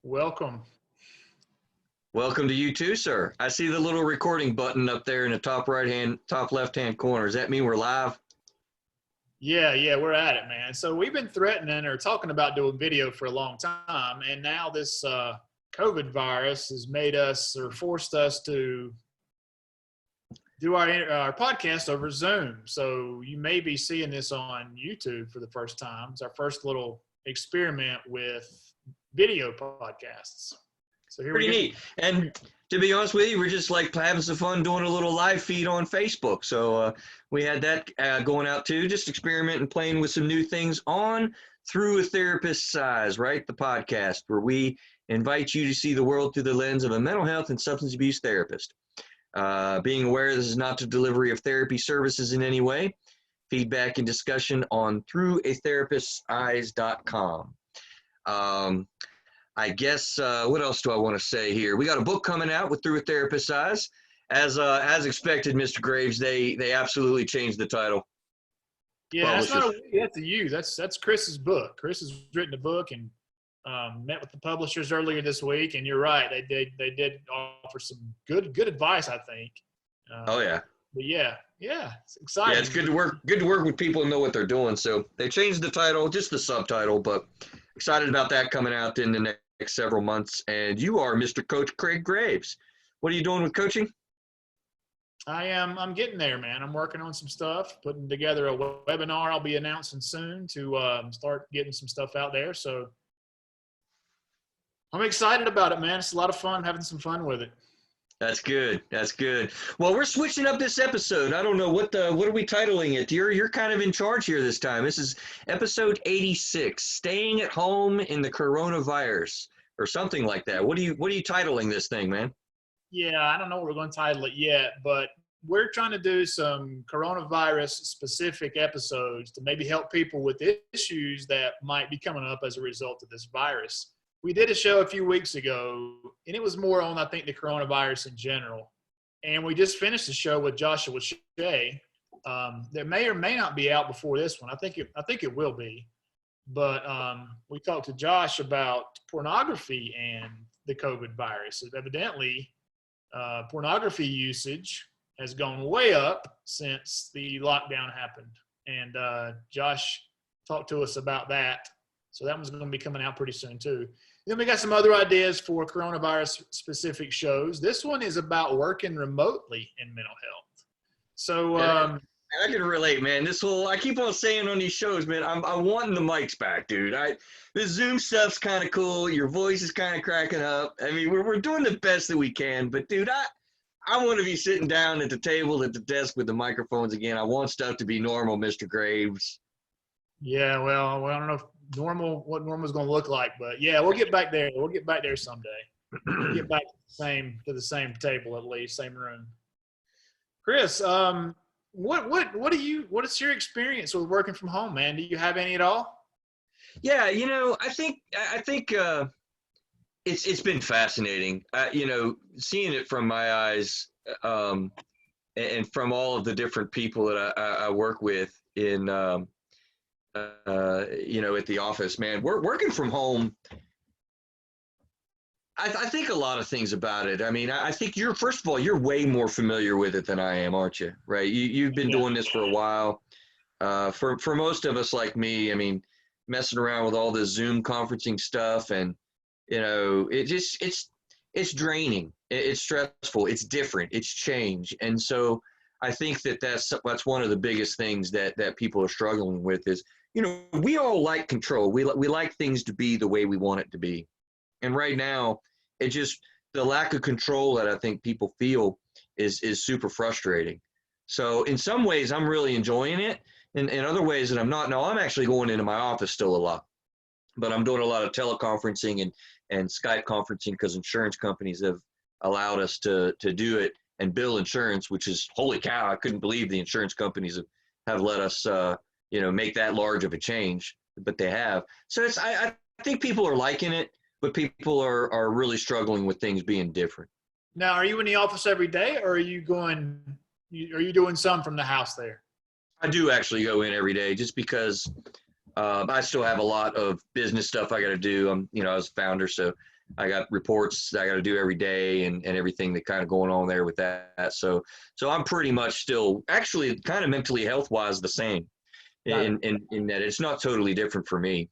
Welcome. Welcome to you too, sir. I see the little recording button up there in the top left-hand corner. Does that mean we're live? Yeah, we're at it, man. So we've been threatening or talking about doing video for a long time, and now this COVID virus has made us or forced us to do our podcast over Zoom. So you may be seeing this on YouTube for the first time. It's our first little experiment with video podcasts. So here Pretty neat. And to be honest with you, we're just like having some fun doing a little live feed on Facebook. So we had that going out too, just experimenting, playing with some new things on Through a Therapist's Eyes, right? The podcast where we invite you to see the world through the lens of a mental health and substance abuse therapist. Being aware this is not the delivery of therapy services in any way. Feedback and discussion on throughatherapistseyes.com. I guess, what else do I want to say here? We got a book coming out with Through a Therapist's Eyes. As expected, Mr. Graves, they absolutely changed the title. Yeah, that's a you. That's Chris's book. Chris has written a book and met with the publishers earlier this week, and you're right. They did offer some good advice, I think. Oh yeah. But yeah, it's exciting. Yeah, it's good to work with people who know what they're doing. So they changed the title, just the subtitle, but excited about that coming out in the next several months. And you are Mr. Coach Craig Graves. What are you doing with coaching? I'm getting there, man. I'm working on some stuff, putting together a webinar I'll be announcing soon to start getting some stuff out there. So I'm excited about it, man. It's a lot of fun, having some fun with it. That's good. Well, we're switching up this episode. I don't know what are we titling it? You're kind of in charge here this time. This is episode 86, Staying at Home in the Coronavirus, or something like that. What are you titling this thing, man? Yeah, I don't know what we're going to title it yet, but we're trying to do some coronavirus specific episodes to maybe help people with issues that might be coming up as a result of this virus. We did a show a few weeks ago, and it was more on, I think, the coronavirus in general. And we just finished the show with Joshua Shea. That may or may not be out before this one. I think it will be. But we talked to Josh about pornography and the COVID virus. Evidently, pornography usage has gone way up since the lockdown happened. And Josh talked to us about that. So that one's going to be coming out pretty soon too. Then we got some other ideas for coronavirus-specific shows. This one is about working remotely in mental health. So I can relate, man. I keep on saying on these shows, man, I'm wanting the mics back, dude. The Zoom stuff's kind of cool. Your voice is kind of cracking up. I mean, we're doing the best that we can. But, dude, I want to be sitting down at the table at the desk with the microphones again. I want stuff to be normal, Mr. Graves. Yeah, well, I don't know what normal is going to look like, but yeah, we'll get back there. We'll get back there someday. We'll get back to the same table, at least, same room. Chris, what is your experience with working from home, man? Do you have any at all? Yeah, I think it's been fascinating. Seeing it from my eyes, and from all of the different people that I work with in at the office, man, we're working from home. I think a lot of things about it. I mean, I think first of all, you're way more familiar with it than I am, aren't you? Right? You've been doing this for a while. For most of us like me, I mean, messing around with all this Zoom conferencing stuff, and it's draining. It's stressful. It's different. It's change. And so I think that's one of the biggest things that people are struggling with is, we all like control. We like things to be the way we want it to be. And right now, the lack of control that I think people feel is super frustrating. So in some ways, I'm really enjoying it. And in other ways that I'm not. Now, I'm actually going into my office still a lot. But I'm doing a lot of teleconferencing and Skype conferencing because insurance companies have allowed us to do it and bill insurance, which is, holy cow, I couldn't believe the insurance companies have let us make that large of a change, but they have. So I think people are liking it, but people are really struggling with things being different. Now, are you in the office every day, or are you doing some from the house there? I do actually go in every day just because I still have a lot of business stuff I got to do. I was a founder, so I got reports that I got to do every day and everything that kind of going on there with that. So I'm pretty much still actually kind of mentally health wise the same in that it's not totally different for me.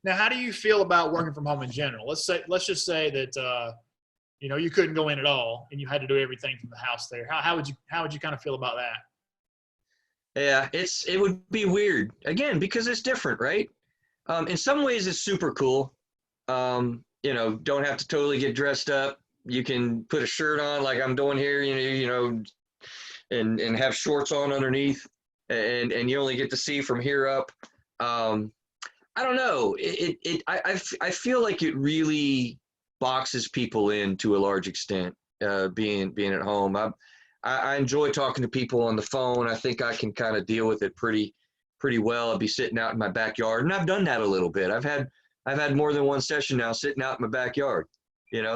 Now, how do you feel about working from home in general? Let's just say that you couldn't go in at all and you had to do everything from the house there. How would you kind of feel about that? Yeah, it would be weird again because it's different, right? In some ways, it's super cool. Don't have to totally get dressed up. You can put a shirt on like I'm doing here, and have shorts on underneath, and you only get to see from here up. I don't know. I feel like it really boxes people in to a large extent. Being at home, I enjoy talking to people on the phone. I think I can kind of deal with it pretty well. I'd be sitting out in my backyard, and I've done that a little bit. I've had more than one session now sitting out in my backyard.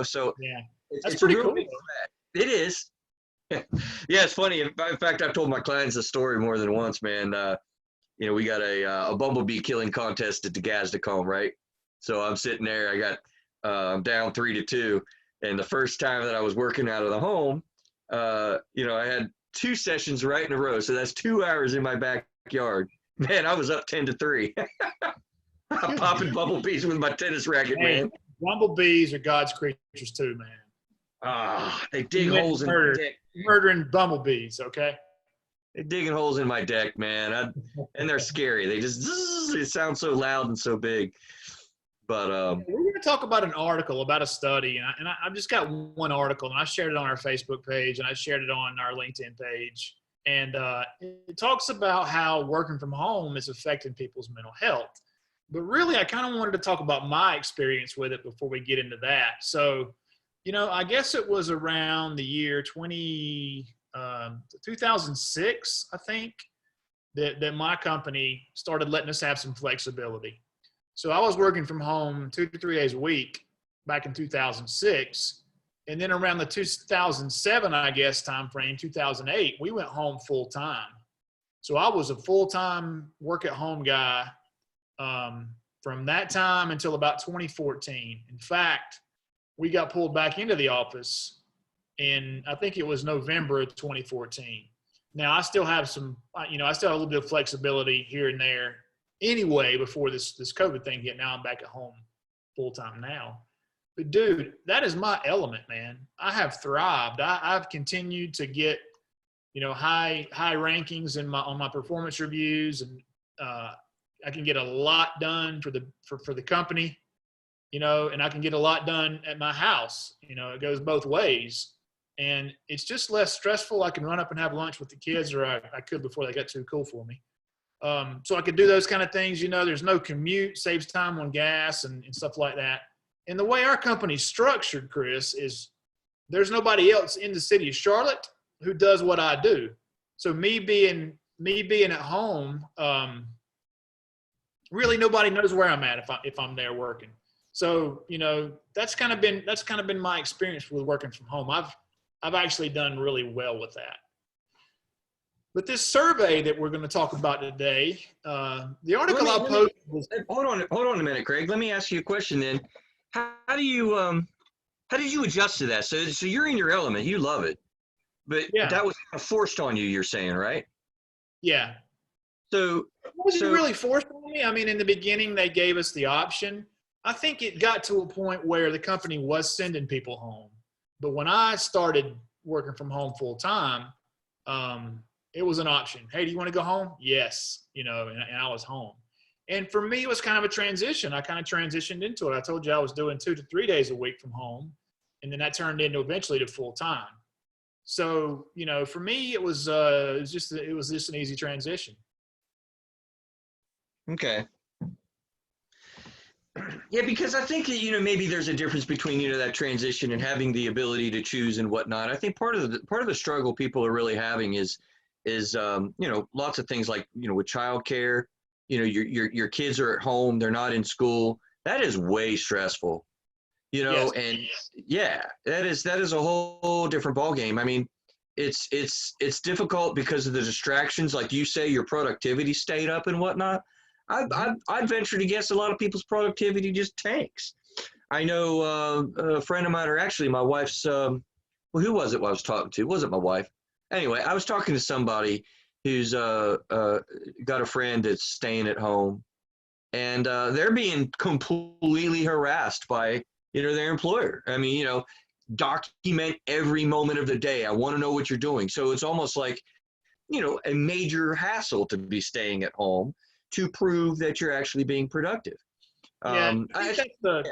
So Yeah, that's it's a pretty real cool. big fact. It is. Yeah, it's funny. In fact, I've told my clients the story more than once, man. We got a bumblebee killing contest at the Gazdacombe, right? So I'm sitting there. I got I'm down 3-2, and the first time that I was working out of the home, I had 2 sessions right in a row. So that's 2 hours in my backyard. Man, I was up 10-3. I'm popping bumblebees with my tennis racket, man. Bumblebees are God's creatures too, man. They dig holes in my deck. Murdering bumblebees, okay? They're digging holes in my deck, man. And they're scary. They just it sounds so loud and so big. But we're going to talk about an article about a study, and I've just got one article, and I shared it on our Facebook page, and I shared it on our LinkedIn page, and it talks about how working from home is affecting people's mental health. But really, I kind of wanted to talk about my experience with it before we get into that. So, I guess it was around the year 2006, I think, that my company started letting us have some flexibility. So I was working from home 2 to 3 days a week back in 2006. And then around the 2007, I guess, timeframe, 2008, we went home full time. So I was a full-time work-at-home guy from that time until about 2014. In fact, we got pulled back into the office in, I think it was November of 2014. Now, I still have I still have a little bit of flexibility here and there anyway before this COVID thing hit. Now I'm back at home full-time now. But, dude, that is my element, man. I have thrived. I've continued to get, high rankings on my performance reviews, and I can get a lot done for the company, and I can get a lot done at my house. It goes both ways, and it's just less stressful. I can run up and have lunch with the kids, or I could before they got too cool for me. So I could do those kind of things. There's no commute, saves time on gas and stuff like that. And the way our company's structured, Chris, is there's nobody else in the city of Charlotte who does what I do. So me being at home, really nobody knows where I'm at if I'm there working. So that's kind of been my experience with working from home. I've actually done really well with that. But this survey that we're going to talk about today, the article I posted was. Hold on a minute, Craig. Let me ask you a question then. How did you adjust to that? So you're in your element, you love it, but that was kind of forced on you. You're saying, right? Yeah. So it wasn't really forced on me. I mean, in the beginning, they gave us the option. I think it got to a point where the company was sending people home, but when I started working from home full time, it was an option. Hey, do you want to go home? Yes. And I was home. And for me, it was kind of a transition. I kind of transitioned into it. I told you I was doing 2 to 3 days a week from home, and then that turned into eventually to full time. So, for me, it was just an easy transition. Okay. Yeah, because I think maybe there's a difference between that transition and having the ability to choose and whatnot. I think part of the struggle people are really having is lots of things like with childcare. Your kids are at home, they're not in school. That is way stressful, Yes. And yeah, that is a whole different ballgame. I mean, it's difficult because of the distractions. Like you say, your productivity stayed up and whatnot. I'd venture to guess a lot of people's productivity just tanks. I know a friend of mine, or actually my wife's, well, who was it I was talking to? It wasn't my wife. Anyway, I was talking to somebody who's got a friend that's staying at home, and they're being completely harassed by, their employer. I mean, document every moment of the day. I want to know what you're doing. So it's almost like, a major hassle to be staying at home to prove that you're actually being productive. Yeah, I think that's the,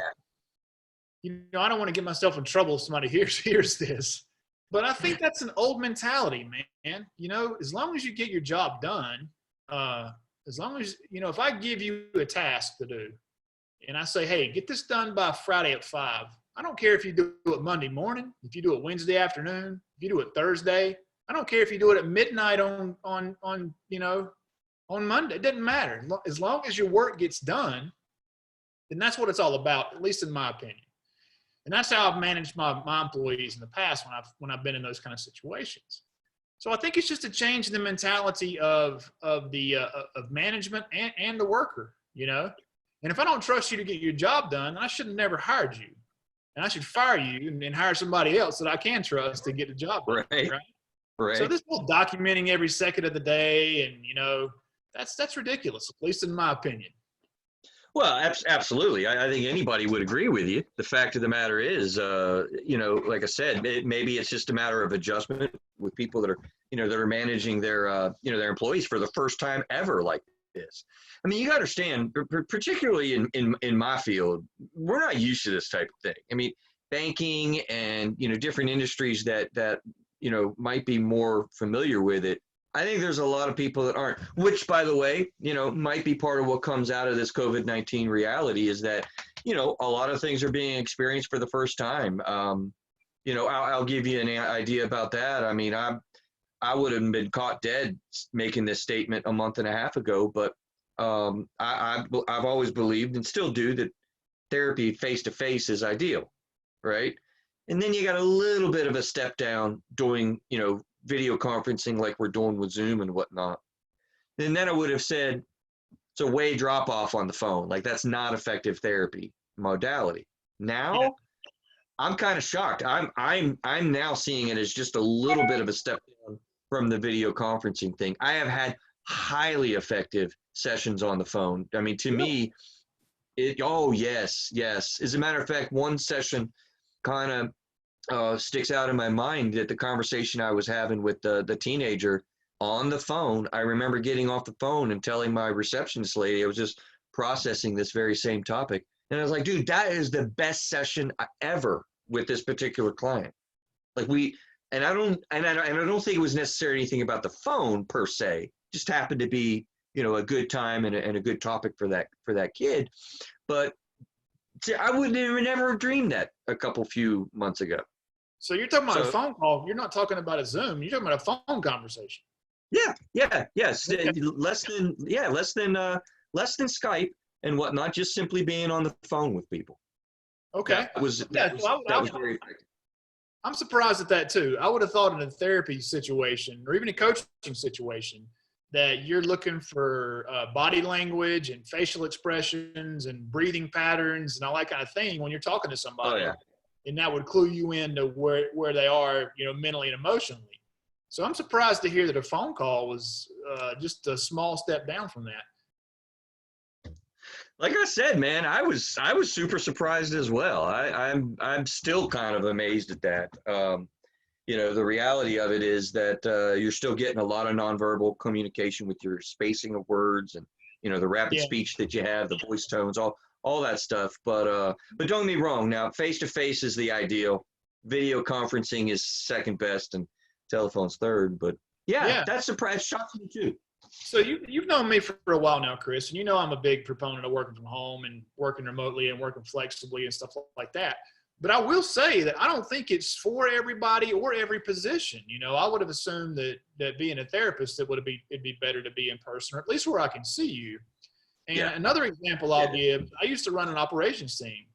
I don't want to get myself in trouble if somebody hears this, but I think that's an old mentality, man. As long as you get your job done, as long as, if I give you a task to do and I say, hey, get this done by Friday at 5, I don't care if you do it Monday morning, if you do it Wednesday afternoon, if you do it Thursday, I don't care if you do it at midnight on Monday. It doesn't matter. As long as your work gets done, then that's what it's all about, at least in my opinion. And that's how I've managed my employees in the past when I've been in those kind of situations. So I think it's just a change in the mentality of management and the worker, And if I don't trust you to get your job done, I should have never hired you. And I should fire you and hire somebody else that I can trust to get the job done. Right. So this whole documenting every second of the day and, that's ridiculous, at least in my opinion. Well, absolutely. I think anybody would agree with you. The fact of the matter is, like I said, maybe it's just a matter of adjustment with people that are managing their employees for the first time ever like this. I mean, you got to understand, particularly in my field, we're not used to this type of thing. I mean, banking and, different industries that might be more familiar with it. I think there's a lot of people that aren't, which, by the way, might be part of what comes out of this COVID-19 reality is that, a lot of things are being experienced for the first time. I'll give you an idea about that. I mean, I would have been caught dead making this statement a month and a half ago, but I've always believed and still do that therapy face-to-face is ideal, right? And then you got a little bit of a step down doing, video conferencing like we're doing with Zoom and whatnot. And then I would have said, it's a way drop off on the phone. Like that's not effective therapy modality. Now I'm kind of shocked. I'm now seeing it as just a little bit of a step down from the video conferencing thing. I have had highly effective sessions on the phone. I mean, to me, yes. As a matter of fact, one session kind of sticks out in my mind that the conversation I was having with the teenager on the phone, I remember getting off the phone and telling my receptionist lady I was just processing this very same topic. And I was like, dude, that is the best session ever with this particular client. Like I don't think it was necessarily anything about the phone per se, just happened to be, a good time and a good topic for that kid. But I would have never dreamed that a few months ago. So you're talking about a phone call. You're not talking about a Zoom. You're talking about a phone conversation. Yes. Okay. Less than Skype and whatnot. Just simply being on the phone with people. Okay. That was very effective. I'm surprised at that too. I would have thought in a therapy situation or even a coaching situation that you're looking for body language and facial expressions and breathing patterns and all that kind of thing when you're talking to somebody. Oh, yeah. And that would clue you into where they are, mentally and emotionally. So I'm surprised to hear that a phone call was just a small step down from that. Like I said, man, I was super surprised as well. I'm still kind of amazed at that. The reality of it is that you're still getting a lot of nonverbal communication with your spacing of words and the rapid speech that you have, the voice tones, all that stuff. But don't get me wrong. Now, face-to-face is the ideal. Video conferencing is second best and telephone's third. But that shocked me too. So you've known me for a while now, Chris, and I'm a big proponent of working from home and working remotely and working flexibly and stuff like that. But I will say that I don't think it's for everybody or every position. I would have assumed that being a therapist, it'd be better to be in person, or at least where I can see you. And another example I'll give, I used to run an operations team,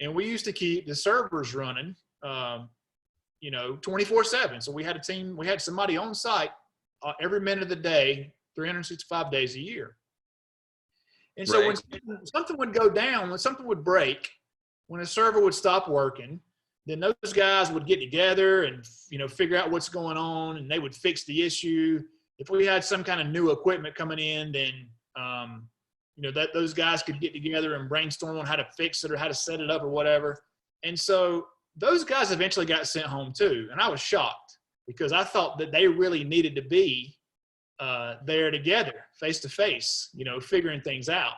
and we used to keep the servers running, 24/7. So we had a team, we had somebody on site every minute of the day, 365 days a year. And so when something would go down, when something would break, when a server would stop working, then those guys would get together and, figure out what's going on, and they would fix the issue. If we had some kind of new equipment coming in, then, that those guys could get together and brainstorm on how to fix it or how to set it up or whatever. And so those guys eventually got sent home too. And I was shocked because I thought that they really needed to be there together, face to face, figuring things out.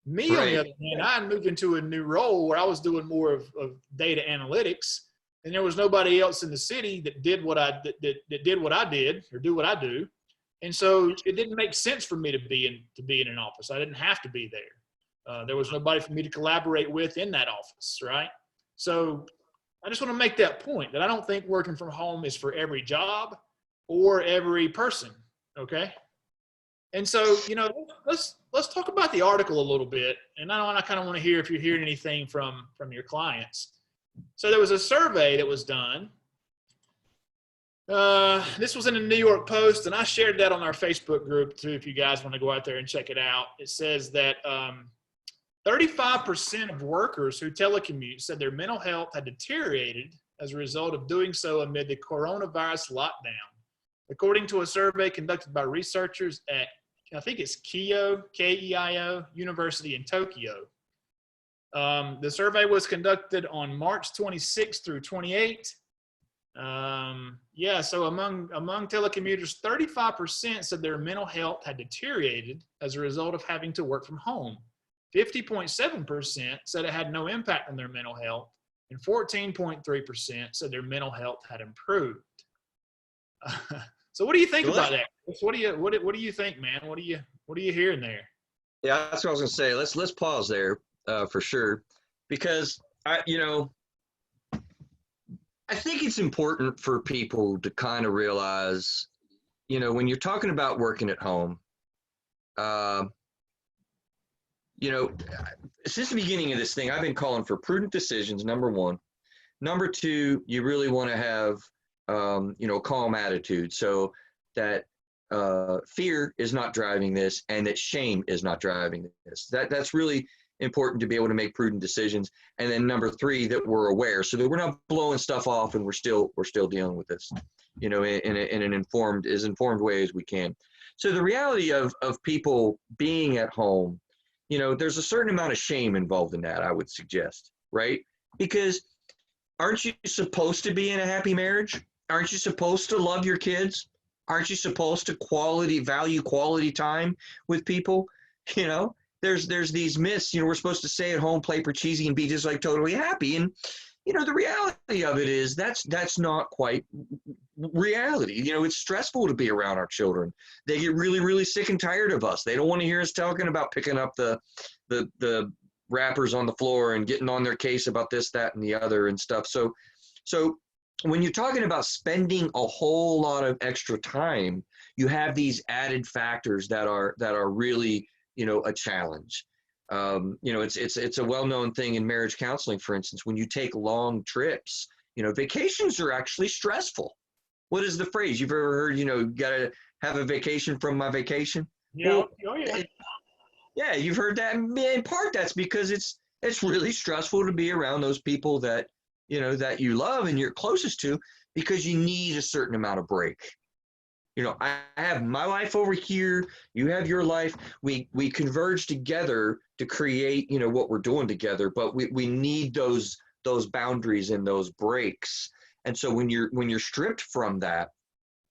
Me, on the other hand, I moved into a new role where I was doing more of data analytics, and there was nobody else in the city that did what I did what I did or do what I do. And so it didn't make sense for me to be in an office. I didn't have to be there. There was nobody for me to collaborate with in that office, right? So I just want to make that point that I don't think working from home is for every job or every person, okay? And so, let's talk about the article a little bit. And I kind of want to hear if you're hearing anything from your clients. So there was a survey that was done. This was in the New York Post, and I shared that on our Facebook group too, if you guys want to go out there and check it out. It says that 35% of workers who telecommute said their mental health had deteriorated as a result of doing so amid the coronavirus lockdown, according to a survey conducted by researchers at, I think it's Keio, K-E-I-O, University in Tokyo. The survey was conducted on March 26 through 28. So among telecommuters, 35% said their mental health had deteriorated as a result of having to work from home. 50.7% said it had no impact on their mental health, and 14.3% said their mental health had improved. So what do you think about that? What do you think, man? What are you hearing there? Yeah, that's what I was gonna say. Let's pause there for sure, because I think it's important for people to kind of realize, when you're talking about working at home, since the beginning of this thing, I've been calling for prudent decisions, number one. Number two, you really want to have, calm attitude, so that fear is not driving this and that shame is not driving this. That's really important to be able to make prudent decisions. And then number three, that we're aware, so that we're not blowing stuff off and we're still dealing with this, in an informed way as we can. So the reality of people being at home, there's a certain amount of shame involved in that, I would suggest, right? Because aren't you supposed to be in a happy marriage? Aren't you supposed to love your kids? Aren't you supposed to value quality time with people? There's these myths, we're supposed to stay at home, play for cheesy, and be just like totally happy. And, the reality of it is that's not quite reality. It's stressful to be around our children. They get really, really sick and tired of us. They don't want to hear us talking about picking up the wrappers on the floor and getting on their case about this, that, and the other and stuff. So when you're talking about spending a whole lot of extra time, you have these added factors that are really, a challenge. It's a well-known thing in marriage counseling, for instance. When you take long trips, vacations are actually stressful. What is the phrase? You've ever heard, gotta have a vacation from my vacation? Yeah. Oh, yeah. Yeah, you've heard that. In part, that's because it's really stressful to be around those people that, that you love and you're closest to, because you need a certain amount of break. I have my life over here, you have your life. We converge together to create, what we're doing together, but we need those boundaries and those breaks. And so when you're stripped from that,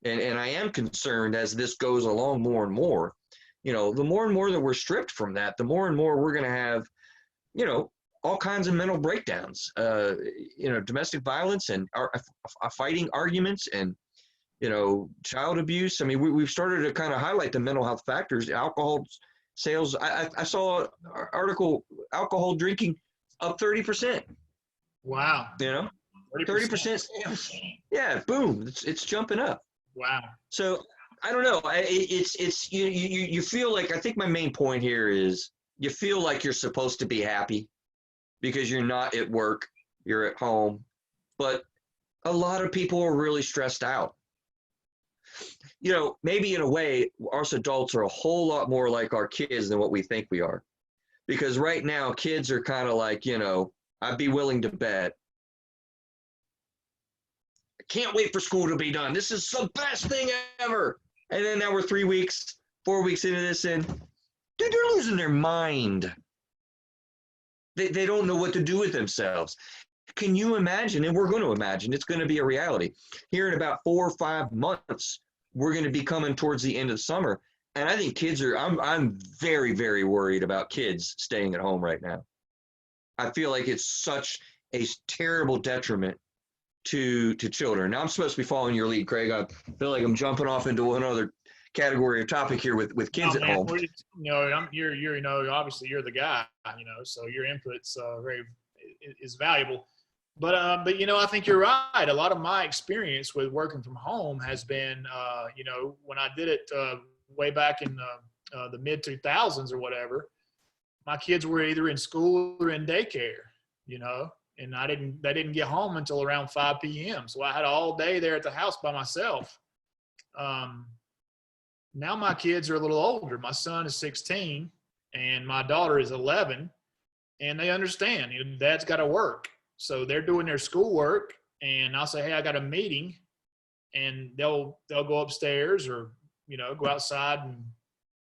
and I am concerned as this goes along more and more, the more and more that we're stripped from that, the more and more we're going to have, all kinds of mental breakdowns, domestic violence and fighting arguments and, child abuse. I mean, we've started to kind of highlight the mental health factors. Alcohol sales. I saw an article, alcohol drinking up 30%. Wow. 30% sales. Yeah, boom. It's jumping up. Wow. So I don't know. It's you feel like, I think my main point here is you feel like you're supposed to be happy because you're not at work, you're at home. But a lot of people are really stressed out. Maybe in a way, us adults are a whole lot more like our kids than what we think we are. Because right now, kids are kind of like, I'd be willing to bet. I can't wait for school to be done. This is the best thing ever. And then now we're 3 weeks, 4 weeks into this, and dude, they're losing their mind. They don't know what to do with themselves. Can you imagine? And we're going to imagine it's going to be a reality. Here in about 4 or 5 months, we're going to be coming towards the end of summer. And I think kids are, I'm very, very worried about kids staying at home right now. I feel like it's such a terrible detriment to children. Now I'm supposed to be following your lead, Craig. I feel like I'm jumping off into one other category or topic here with kids at home. Obviously you're the guy, so your input's is valuable. But I think you're right. A lot of my experience with working from home has been, when I did it way back in the mid 2000s or whatever, my kids were either in school or in daycare, and they didn't get home until around 5 p.m. So I had all day there at the house by myself. Now my kids are a little older. My son is 16 and my daughter is 11, and they understand, dad's got to work. So they're doing their schoolwork, and I'll say, hey, I got a meeting, and they'll go upstairs or, go outside and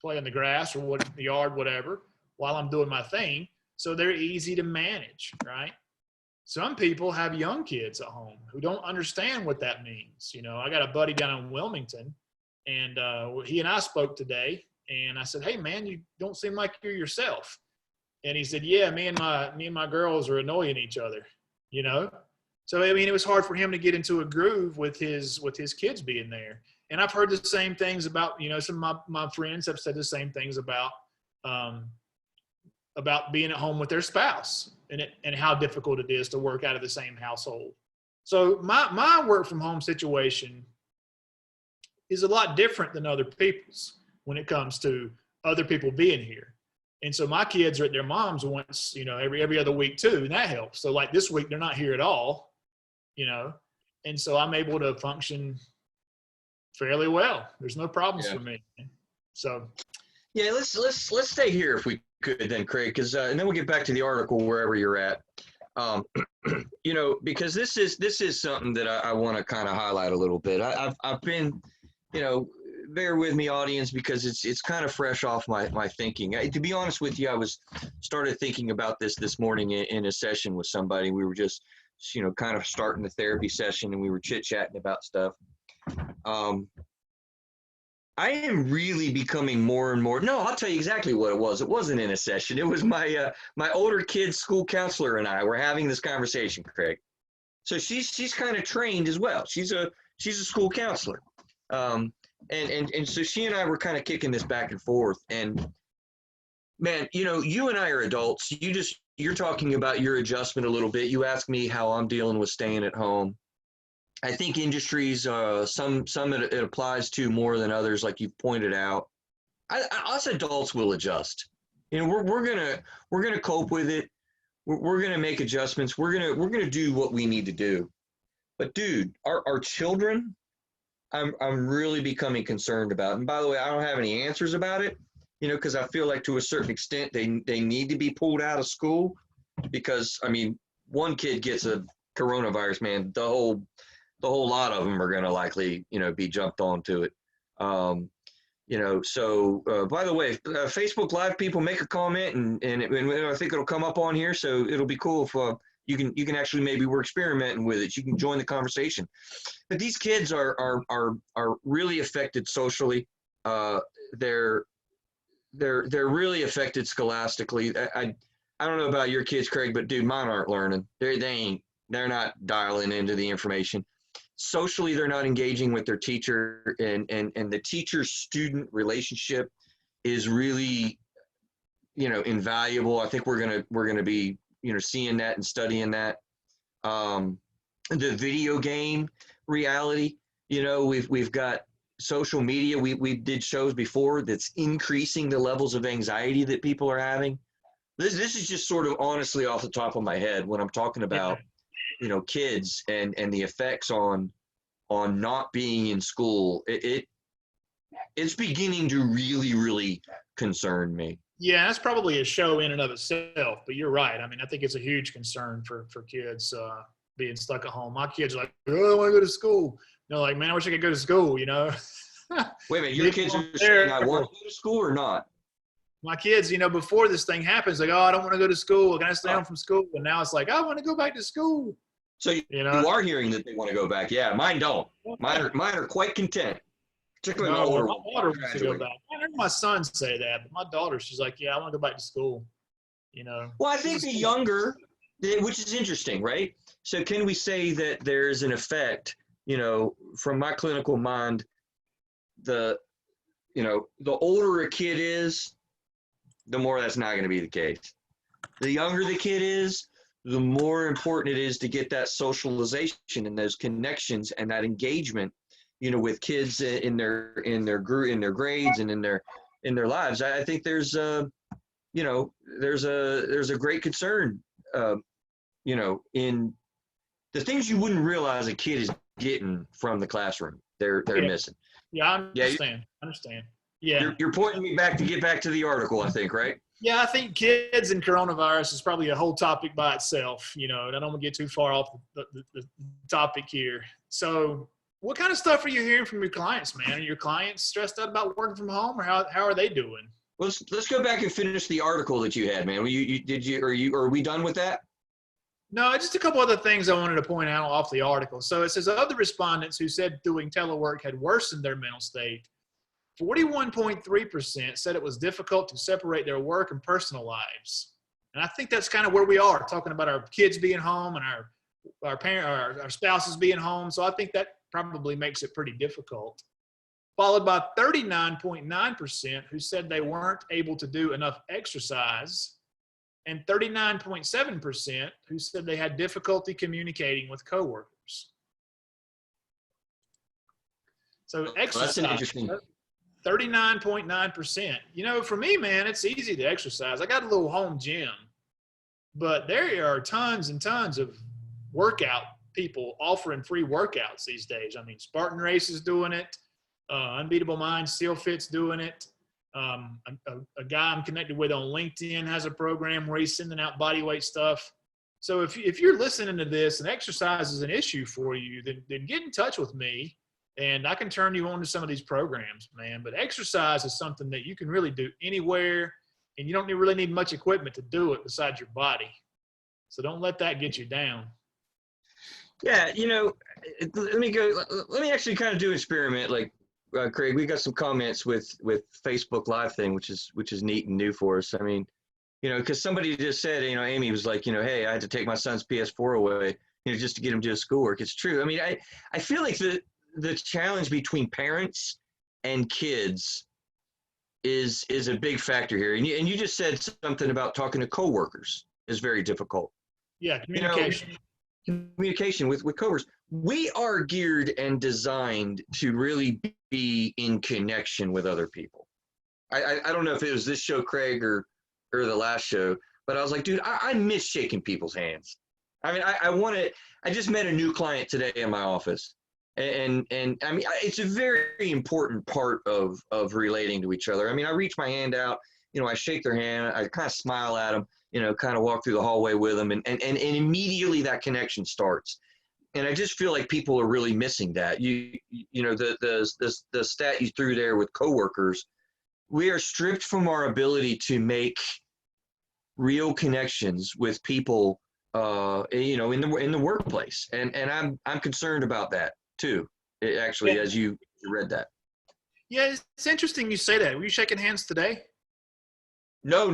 play in the grass or the yard, whatever, while I'm doing my thing. So they're easy to manage, right? Some people have young kids at home who don't understand what that means. I got a buddy down in Wilmington, and he and I spoke today, and I said, hey man, you don't seem like you're yourself. And he said, yeah, me and my girls are annoying each other, So, it was hard for him to get into a groove with his kids being there. And I've heard the same things about, some of my friends have said the same things about being at home with their spouse and how difficult it is to work out of the same household. So my work from home situation is a lot different than other people's when it comes to other people being here. And so my kids are at their mom's once, every other week too, and that helps. So like this week, they're not here at all, and so I'm able to function fairly well. There's no problems for me. So. Yeah, let's stay here if we could then, Craig, because and then we'll get back to the article wherever you're at. Because this is something that I want to kind of highlight a little bit. I've been, bear with me, audience, because it's kind of fresh off my thinking. To be honest with you, I started thinking about this morning in a session with somebody. We were just, kind of starting the therapy session, and we were chit-chatting about stuff. I am really becoming more and more. No, I'll tell you exactly what it was. It wasn't in a session. It was my older kid's school counselor and I were having this conversation, Craig. So she's kind of trained as well. She's a school counselor. And so she and I were kind of kicking this back and forth. And man, you and I are adults. You're talking about your adjustment a little bit. You asked me how I'm dealing with staying at home. I think industries, some it applies to more than others, like you've pointed out. Us adults will adjust. We're gonna cope with it. We're gonna make adjustments. We're gonna do what we need to do. But dude, our children, I'm really becoming concerned about. And by the way, I don't have any answers about it, because I feel like to a certain extent they need to be pulled out of school, because one kid gets a coronavirus, man, the whole lot of them are going to likely, be jumped onto it. So by the way, Facebook Live people, make a comment and I think it'll come up on here. So it'll be cool if you can actually, maybe we're experimenting with it. You can join the conversation. But these kids are really affected socially. They're really affected scholastically. I don't know about your kids, Craig, but dude, mine aren't learning. They're not dialing into the information. Socially, they're not engaging with their teacher, and the teacher-student relationship is really, invaluable. I think we're gonna be, seeing that and studying that. The video game reality, we've got social media. We did shows before that's increasing the levels of anxiety that people are having. This is just sort of honestly off the top of my head when I'm talking about. Kids and the effects on not being in school, it's beginning to really, really concern me. Yeah, that's probably a show in and of itself, but you're right. I mean, I think it's a huge concern for kids being stuck at home. My kids are like, oh, I want to go to school. They're like, man, I wish I could go to school, you know. Wait a minute, your kids are saying I want to go to school or not? My kids, you know, before this thing happens, like, oh, I don't want to go to school. Can I stay home from school? And now it's like, I want to go back to school. So you are hearing that they want to go back. Yeah, mine don't. Mine are quite content. Particularly my older my daughter wants to go back. I heard my son say that, but my daughter, she's like, yeah, I want to go back to school. You know. Well, I think the younger, which is interesting, right? So can we say that there's an effect, you know, from my clinical mind, the older a kid is, the more that's not going to be the case. The younger the kid is, the more important it is to get that socialization and those connections and that engagement, you know, with kids in their grades and in their lives. I think there's a great concern, you know, in the things you wouldn't realize a kid is getting from the classroom. They're missing. Yeah, I understand. Yeah. You're pointing me back to get back to the article, I think, right? Yeah, I think kids and coronavirus is probably a whole topic by itself, you know, and I don't want to get too far off the topic here. So what kind of stuff are you hearing from your clients, man? Are your clients stressed out about working from home, or how are they doing? Let's go back and finish the article that you had, man. Are we done with that? No, just a couple other things I wanted to point out off the article. So it says of the respondents who said doing telework had worsened their mental state, 41.3% said it was difficult to separate their work and personal lives. And I think that's kind of where we are, talking about our kids being home and our spouses being home. So I think that probably makes it pretty difficult. Followed by 39.9% who said they weren't able to do enough exercise, and 39.7% who said they had difficulty communicating with coworkers. So exercise. Well, that's an interesting. 39.9%. You know, for me, man, it's easy to exercise. I got a little home gym, but there are tons and tons of workout people offering free workouts these days. I mean, Spartan Race is doing it. Unbeatable Minds, Seal Fit's doing it. A guy I'm connected with on LinkedIn has a program where he's sending out body weight stuff. So if you're listening to this and exercise is an issue for you, then get in touch with me. And I can turn you on to some of these programs, man. But exercise is something that you can really do anywhere, and you don't really need much equipment to do it besides your body. So don't let that get you down. Yeah, you know, let me actually kind of do an experiment. Like, Craig, we got some comments with Facebook Live thing, which is neat and new for us. I mean, you know, because somebody just said, you know, Amy was like, you know, hey, I had to take my son's PS4 away, you know, just to get him to his schoolwork. It's true. I mean, I feel like the challenge between parents and kids is a big factor here. And you just said something about talking to coworkers is very difficult. Yeah, communication. You know, communication with coworkers. We are geared and designed to really be in connection with other people. I don't know if it was this show, Craig, or the last show, but I was like, dude, I miss shaking people's hands. I mean, I just met a new client today in my office. And I mean, it's a very important part of relating to each other. I mean, I reach my hand out, you know, I shake their hand, I kind of smile at them, you know, kind of walk through the hallway with them, and immediately that connection starts. And I just feel like people are really missing that. You know, the stat you threw there with coworkers, we are stripped from our ability to make real connections with people, you know, in the workplace, and I'm concerned about that too, actually, as you read that. Yeah, it's interesting you say that. Were you shaking hands today? No,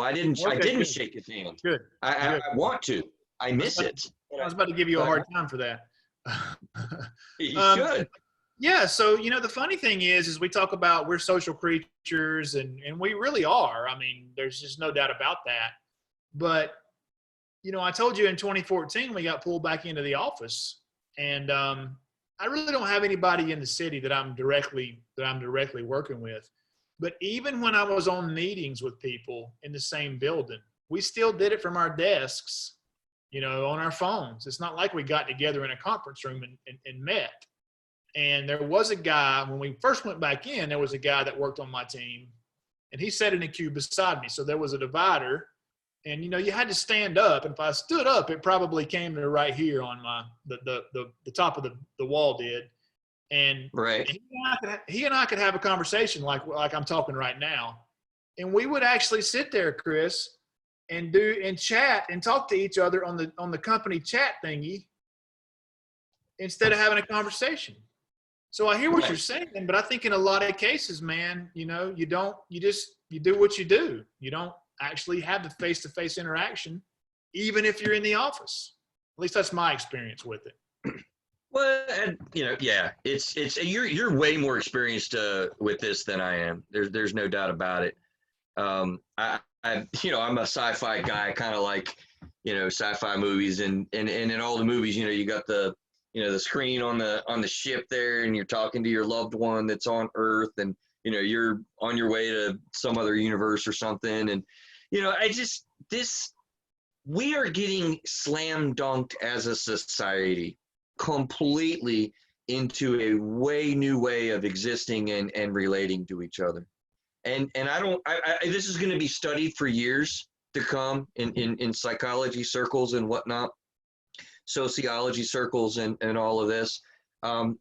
I didn't. Okay, I didn't shake his hand. Good. I want to. I miss it. I was about to give you a hard time for that. You should. Yeah. So, you know, the funny thing is we talk about we're social creatures, and we really are. I mean, there's just no doubt about that. But, you know, I told you in 2014 we got pulled back into the office, and I really don't have anybody in the city that I'm directly working with. But even when I was on meetings with people in the same building, we still did it from our desks, you know, on our phones. It's not like we got together in a conference room and met. And there was a guy, when we first went back in, there was a guy that worked on my team. and he sat in a queue beside me. So there was a divider, and you had to stand up. And if I stood up, it probably came to right here on the top of the wall did. And Right. he and I could have a conversation like I'm talking right now. And we would actually sit there, Chris, and chat and talk to each other on the company chat thingy instead of having a conversation. So I hear what you're saying, but I think in a lot of cases, man, you do what you do. You don't actually have the face-to-face interaction, even if you're in the office. At least that's my experience with it. Well, and yeah, it's you're way more experienced with this than I am. There's no doubt about it. I'm a sci-fi guy, kind of like, sci-fi movies, and in all the movies, you got the screen on the ship there, and you're talking to your loved one that's on Earth, and you're on your way to some other universe or something, and we are getting slam dunked as a society completely into a way new way of existing and relating to each other. And this is going to be studied for years to come in psychology circles and whatnot, sociology circles and all of this.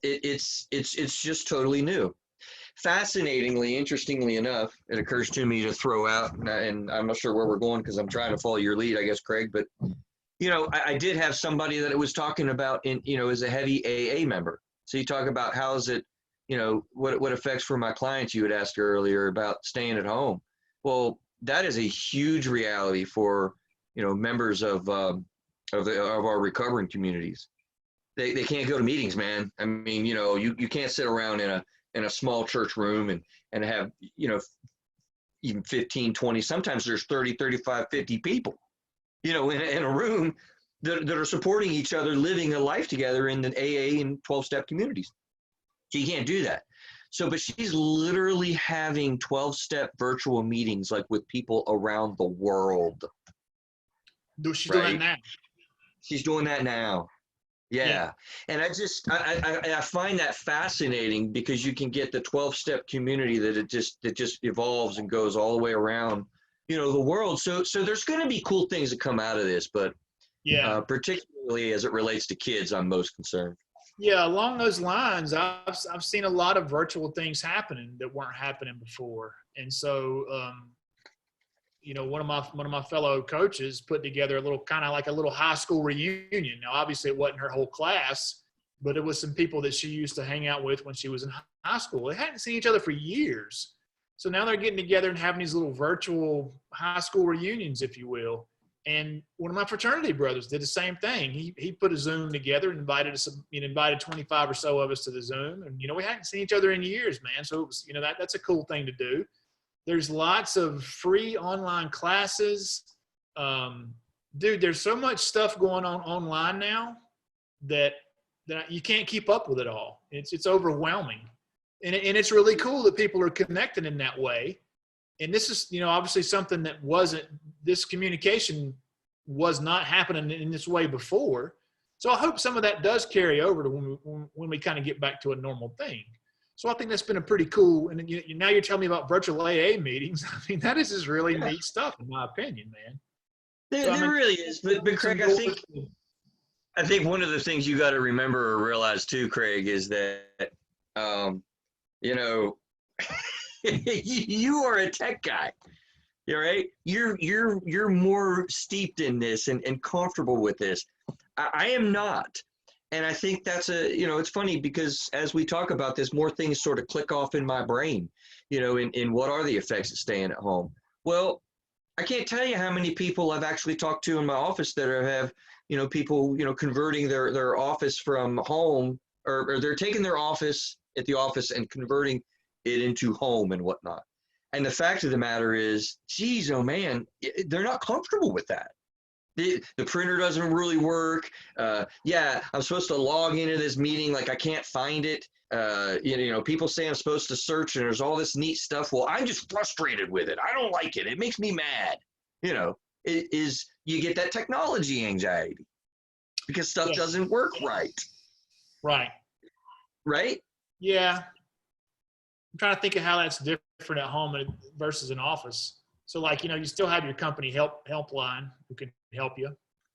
It's just totally new. Fascinatingly, interestingly enough, it occurs to me to throw out, and I'm not sure where we're going because I'm trying to follow your lead, I guess, Craig, but I did have somebody that it was talking about as a heavy AA member. So you talk about how is it, what effects for my clients you had asked earlier about staying at home. Well, that is a huge reality for, members of our recovering communities. They can't go to meetings, man. I mean, you can't sit around in a small church room and have, even 15, 20, sometimes there's 30, 35, 50 people, in a room that are supporting each other, living a life together in the AA and 12-step communities. So you can't do that. So, but she's literally having 12-step virtual meetings, like with people around the world. She's doing that now. She's doing that now. Yeah. And I find that fascinating because you can get the 12-step community that just evolves and goes all the way around, the world. So there's going to be cool things that come out of this, but particularly as it relates to kids, I'm most concerned. Yeah, along those lines, I've seen a lot of virtual things happening that weren't happening before, and so one of my fellow coaches put together a little kind of like a little high school reunion. Now, obviously, it wasn't her whole class, but it was some people that she used to hang out with when she was in high school. They hadn't seen each other for years, so now they're getting together and having these little virtual high school reunions, if you will. And one of my fraternity brothers did the same thing. He put a Zoom together and invited 25 or so of us to the Zoom. And, we hadn't seen each other in years, man. So it was, that's a cool thing to do. There's lots of free online classes. Dude, there's so much stuff going on online now that you can't keep up with it all. It's overwhelming. And it's really cool that people are connected in that way. And this is, obviously something that this communication was not happening in this way before. So I hope some of that does carry over to when we kind of get back to a normal thing. So I think that's been a pretty cool, and now you're telling me about virtual AA meetings. I mean, that is just really neat stuff, in my opinion, man. There really is. But Craig, I think one of the things you got to remember or realize too, Craig, is that, you are a tech guy, right? You're more steeped in this and comfortable with this. I am not. And I think that's it's funny because as we talk about this, more things sort of click off in my brain, in what are the effects of staying at home? Well, I can't tell you how many people I've actually talked to in my office that have, people, converting their office from home or they're taking their office at the office and converting it into home and whatnot. And the fact of the matter is, geez, oh man, they're not comfortable with that. The printer doesn't really work. I'm supposed to log into this meeting, like I can't find it. People say I'm supposed to search and there's all this neat stuff. Well, I'm just frustrated with it. I don't like it. It makes me mad. You get that technology anxiety because stuff doesn't work right. Right. Right? Yeah. I'm trying to think of how that's different different at home versus an office. So like, you still have your company helpline who can help you,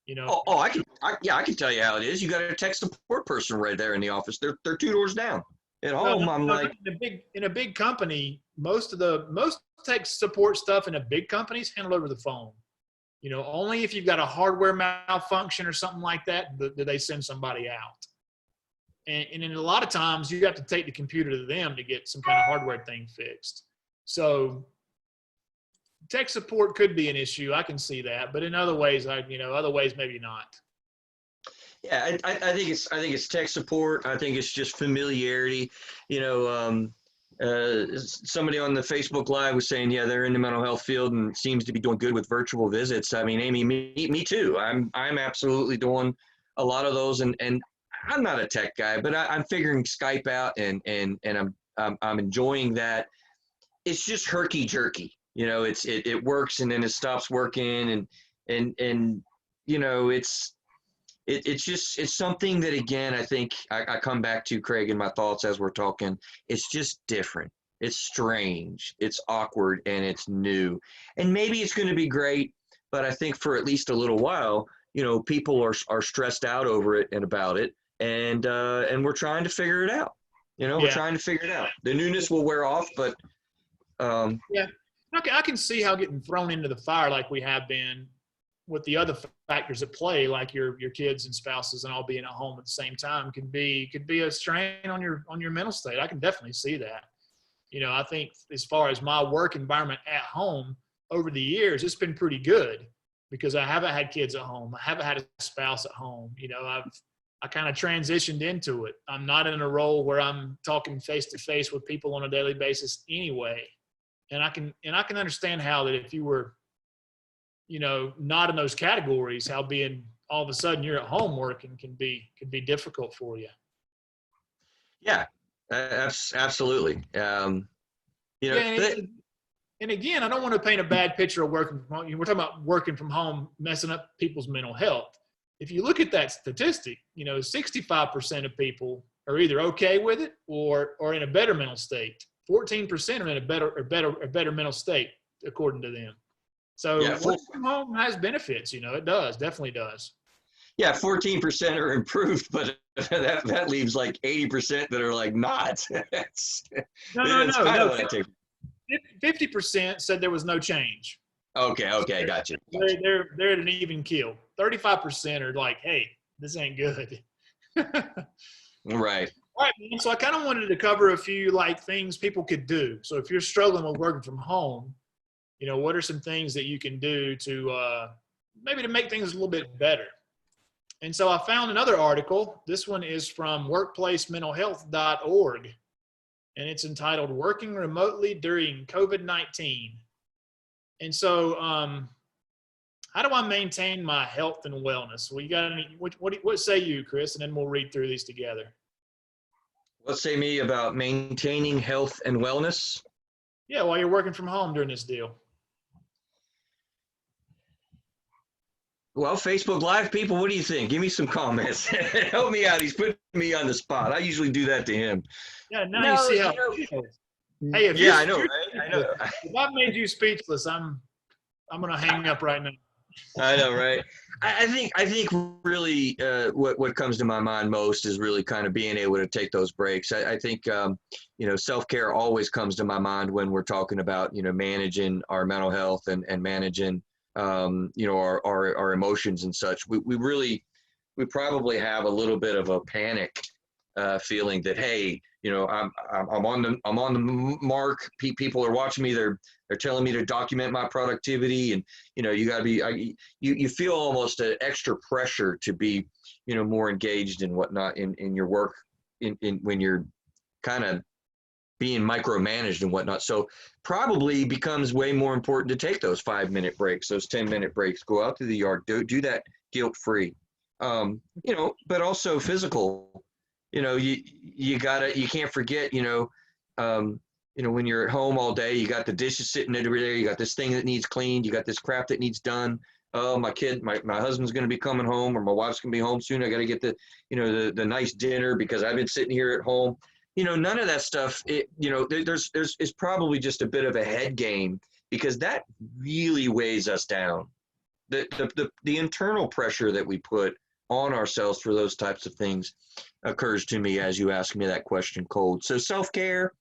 you know. I can tell you how it is. You got a tech support person right there in the office. They're two doors down. At home, I'm like, in a big company, most tech support stuff in a big company is handled over the phone. Only if you've got a hardware malfunction or something like that, do they send somebody out. And in a lot of times, you have to take the computer to them to get some kind of hardware thing fixed. So tech support could be an issue. I can see that, but in other ways, other ways maybe not. Yeah, I think it's tech support. I think it's just familiarity. Somebody on the Facebook Live was saying, yeah, they're in the mental health field and seems to be doing good with virtual visits. I mean, Amy, me too. I'm absolutely doing a lot of those, and I'm not a tech guy, but I'm figuring Skype out, and I'm enjoying that. It's just herky jerky. It works and then it stops working, and it's something that, again, I think I come back to, Craig, in my thoughts as we're talking. It's just different. It's strange. It's awkward, and it's new. And maybe it's going to be great, but I think for at least a little while, people are stressed out over it and about it, and we're trying to figure it out. We're trying to figure it out. The newness will wear off, but yeah, I can see how getting thrown into the fire like we have been, with the other factors at play, like your kids and spouses and all being at home at the same time, could be a strain on your mental state. I can definitely see that. I think as far as my work environment at home over the years, it's been pretty good because I haven't had kids at home. I haven't had a spouse at home. I kind of transitioned into it. I'm not in a role where I'm talking face to face with people on a daily basis anyway. And I can understand how that if you were, not in those categories, how being all of a sudden you're at home working can be difficult for you. Yeah, absolutely. And again, I don't want to paint a bad picture of working from home. We're talking about working from home messing up people's mental health. If you look at that statistic, 65% of people are either okay with it or in a better mental state. 14% are in a better mental state, according to them. So working from home has benefits, it does, definitely does. Yeah, 14% are improved, but that leaves like 80% that are like not. No. 50% said there was no change. Okay, gotcha. They're at an even keel. 35% are like, hey, this ain't good. Right. All right, man. So I kind of wanted to cover a few things people could do. So if you're struggling with working from home, what are some things that you can do to maybe to make things a little bit better? And so I found another article. This one is from workplacementalhealth.org, and it's entitled "Working Remotely During COVID-19." And so, how do I maintain my health and wellness? Well, you got any? What say you, Chris? And then we'll read through these together. What say me about maintaining health and wellness? Yeah, while you're working from home during this deal. Well, Facebook Live people, what do you think? Give me some comments. Help me out. He's putting me on the spot. I usually do that to him. Yeah, now you see how it feels. Hey, I know, right? I know. If I've made you speechless, I'm gonna hang up right now. I know, right? I think really what comes to my mind most is really kind of being able to take those breaks. I think self-care always comes to my mind when we're talking about managing our mental health and managing our emotions and such. We probably have a little bit of a panic feeling that, hey, I'm on the mark. People are watching me. They're telling me to document my productivity, and you got to be. You feel almost an extra pressure to be more engaged and whatnot in your work in when you're kind of being micromanaged and whatnot. So probably becomes way more important to take those 5-minute breaks, those 10-minute breaks, go out to the yard, do that guilt-free, but also physical. You can't forget, when you're at home all day, you got the dishes sitting every day, you got this thing that needs cleaned, you got this crap that needs done. Oh, my husband's going to be coming home, or my wife's going to be home soon. I got to get the nice dinner because I've been sitting here at home. none of that stuff, there's probably just a bit of a head game, because that really weighs us down. The internal pressure that we put on ourselves for those types of things occurs to me as you ask me that question, Cold. So self-care,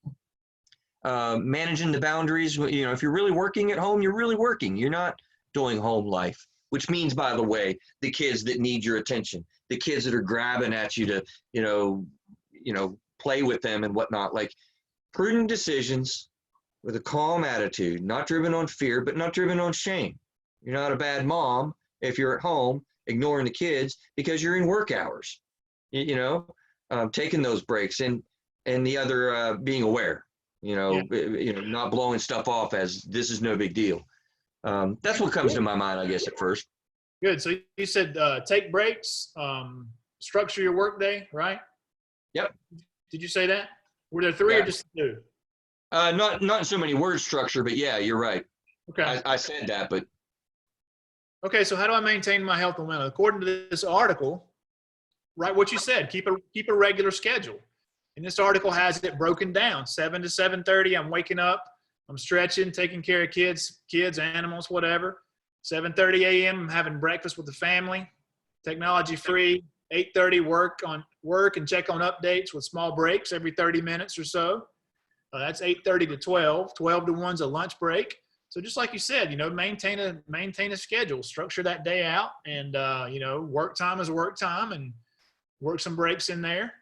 managing the boundaries, if you're really working at home, you're really working. You're not doing home life, which means, by the way, the kids that need your attention, the kids that are grabbing at you to, play with them and whatnot. Like, prudent decisions with a calm attitude, not driven on fear, but not driven on shame. You're not a bad mom if you're at home ignoring the kids because you're in work hours, taking those breaks, and the other being aware, not blowing stuff off as this is no big deal. That's what comes to my mind, I guess, at first. Good. So you said take breaks, structure your workday, right? Yep. Did you say that? Were there three or just two? Not in so many words structure, but yeah, you're right. Okay. I said that, but. Okay, so how do I maintain my health and wellness? According to this article, right, what you said, keep a regular schedule. And this article has it broken down. 7 to 7:30, I'm waking up, I'm stretching, taking care of kids, animals, whatever. 7:30 a.m., I'm having breakfast with the family, technology free. 8:30, work and check on updates with small breaks every 30 minutes or so. That's 8:30 to 12. 12 to 1's a lunch break. So just like you said, maintain a schedule, structure that day out, and work time is work time, and work some breaks in there.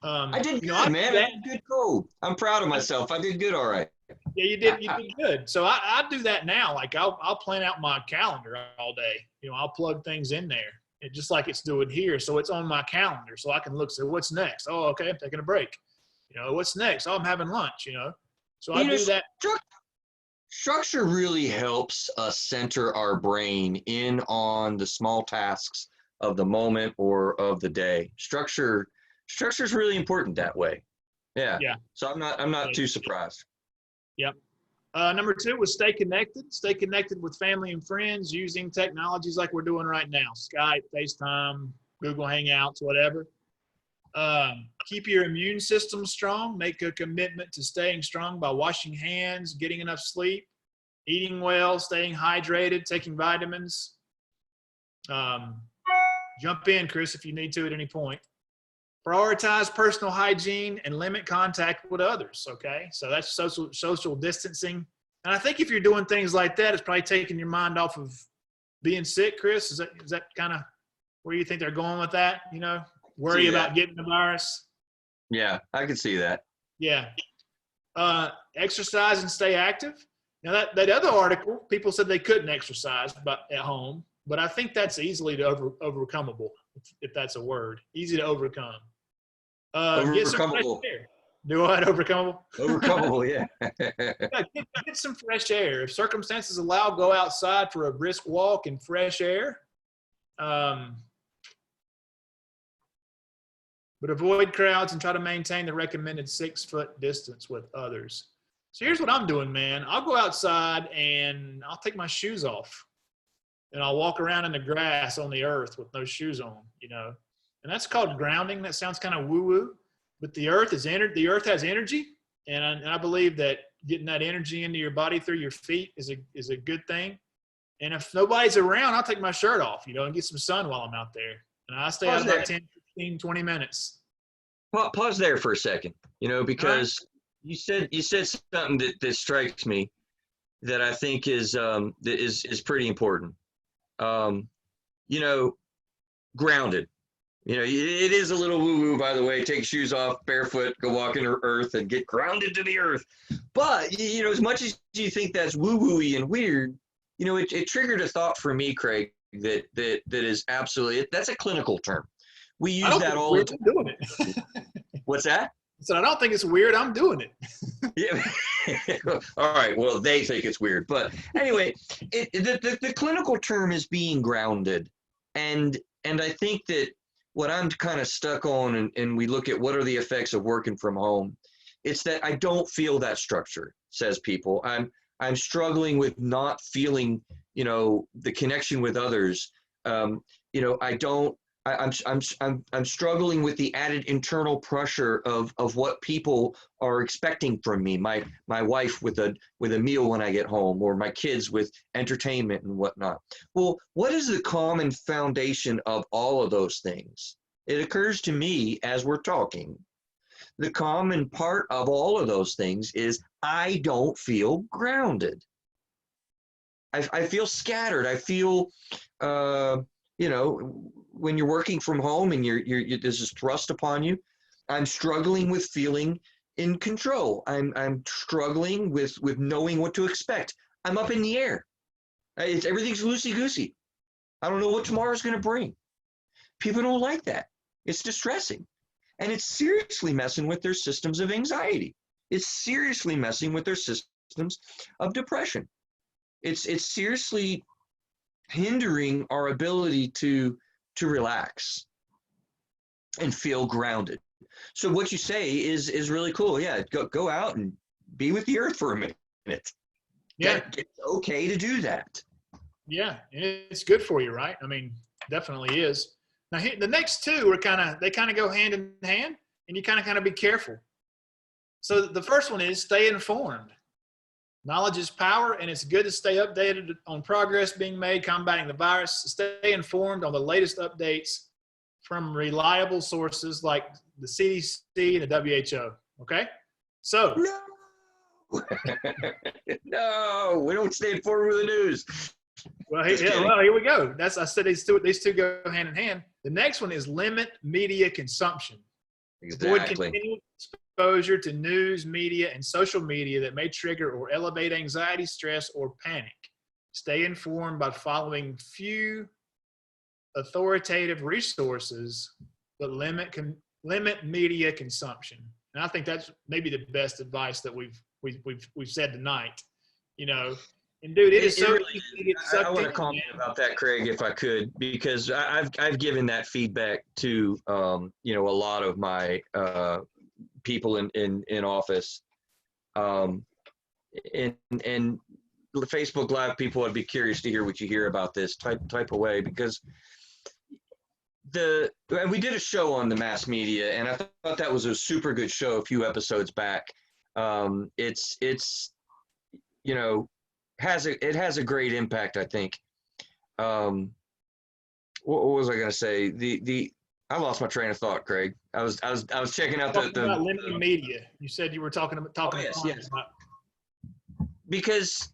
I did good, man. I did good, Cold. I'm proud of myself. I did good, all right. Yeah, you did good. So I do that now. Like I'll plan out my calendar all day. I'll plug things in there, and just like it's doing here. So it's on my calendar, so I can look. So what's next? Oh, okay, I'm taking a break. What's next? Oh, I'm having lunch. So I do that. Structure really helps us center our brain in on the small tasks of the moment or of the day. Structure is really important that way. Yeah. So I'm not too surprised. Yep. Number 2 was stay connected. Stay connected with family and friends using technologies like we're doing right now: Skype, FaceTime, Google Hangouts, whatever. Keep your immune system strong. Make a commitment to staying strong by washing hands, getting enough sleep, eating well, staying hydrated, taking vitamins. Jump in, Chris, if you need to at any point. Prioritize personal hygiene and limit contact with others, okay? So that's social distancing. And I think if you're doing things like that, it's probably taking your mind off of being sick, Chris. Is that kind of where you think they're going with that? Worry about getting the virus? Yeah, I can see that. Yeah. Exercise and stay active. Now, that other article, people said they couldn't exercise at home, but I think that's easily overcomable, if that's a word. Easy to overcome. Get some fresh air. Do what? Overcomable? Overcomable, yeah. Get some fresh air. If circumstances allow, go outside for a brisk walk in fresh air. But avoid crowds and try to maintain the recommended 6-foot distance with others. So here's what I'm doing, man. I'll go outside and I'll take my shoes off, and I'll walk around in the grass on the earth with no shoes on, and that's called grounding. That sounds kind of woo-woo, but the earth has energy, and I believe that getting that energy into your body through your feet is a good thing. And if nobody's around, I'll take my shirt off, and get some sun while I'm out there. And I stay out about 10, 15, 20 minutes. Pause there for a second, because you said something that strikes me that I think is pretty important. Grounded. It is a little woo-woo, by the way. Take shoes off, barefoot, go walk in the earth, and get grounded to the earth. But as much as you think that's woo-woo-y and weird, it triggered a thought for me, Craig, that is absolutely, that's a clinical term. We use that all the time. I'm doing it. What's that? So I don't think it's weird. I'm doing it. Yeah. All right. Well, they think it's weird, but anyway, the clinical term is being grounded, and I think that what I'm kind of stuck on, and we look at what are the effects of working from home. It's that I don't feel that structure, says people. I'm struggling with not feeling, the connection with others. I'm struggling with the added internal pressure of what people are expecting from me. My wife with a meal when I get home, or my kids with entertainment and whatnot. Well, what is the common foundation of all of those things? It occurs to me as we're talking, the common part of all of those things is I don't feel grounded. I feel scattered. I feel, when you're working from home and you're there's this thrust upon you, I'm struggling with feeling in control. I'm struggling with knowing what to expect. I'm up in the air. Everything's loosey goosey. I don't know what tomorrow's going to bring. People don't like that. It's distressing, and it's seriously messing with their systems of anxiety. It's seriously messing with their systems of depression. It's seriously hindering our ability to relax and feel grounded. So what you say is really cool. Yeah, go out and be with the earth for a minute. Yeah, it's okay to do that. yeah, and it's good for you, right? I mean, definitely is. Now, the next two are they kind of go hand in hand, and you kind of be careful. So the first one is stay informed. Knowledge is power, and it's good to stay updated on progress being made combating the virus. Stay informed on the latest updates from reliable sources like the CDC and the WHO. Okay? So. No, no, we don't stay informed with the news. Well, here we go. I said these two go hand in hand. The next one is limit media consumption. Exactly. Avoid continual exposure to news, media, and social media that may trigger or elevate anxiety, stress, or panic. Stay informed by following few authoritative resources, but limit media consumption. And I think that's maybe the best advice that we've said tonight. And dude, it is so really easy to get sucked in. I want to comment about that, Craig, if I could, because I've given that feedback to a lot of my people in office, and Facebook Live people. I'd be curious to hear what you hear about this type of way, because and we did a show on the mass media, and I thought that was a super good show a few episodes back. It has a great impact, I think. What was I going to say? I lost my train of thought, Craig. I was checking out about limiting media. You said you were talking about yes. Because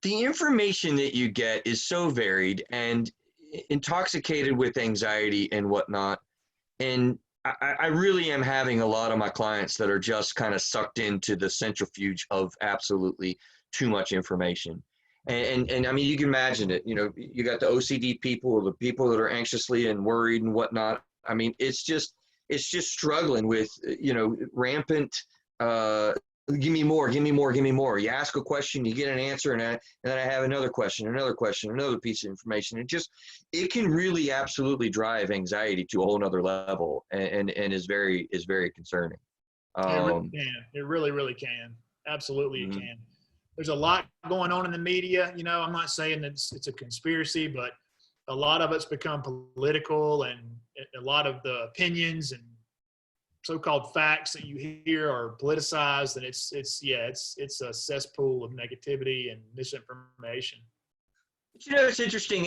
the information that you get is so varied and intoxicated with anxiety and whatnot, and I really am having a lot of my clients that are just kind of sucked into the centrifuge of absolutely too much information. And I mean, you can imagine it. You got the OCD people, or the people that are anxiously and worried and whatnot. I mean, it's just struggling with, rampant, give me more. You ask a question, you get an answer, and then I have another question, another piece of information. It can really absolutely drive anxiety to a whole nother level, and is very concerning. It really, really can. Absolutely, it can. There's a lot going on in the media. I'm not saying it's a conspiracy, but a lot of it's become political, and a lot of the opinions and so-called facts that you hear are politicized, and it's a cesspool of negativity and misinformation. It's interesting.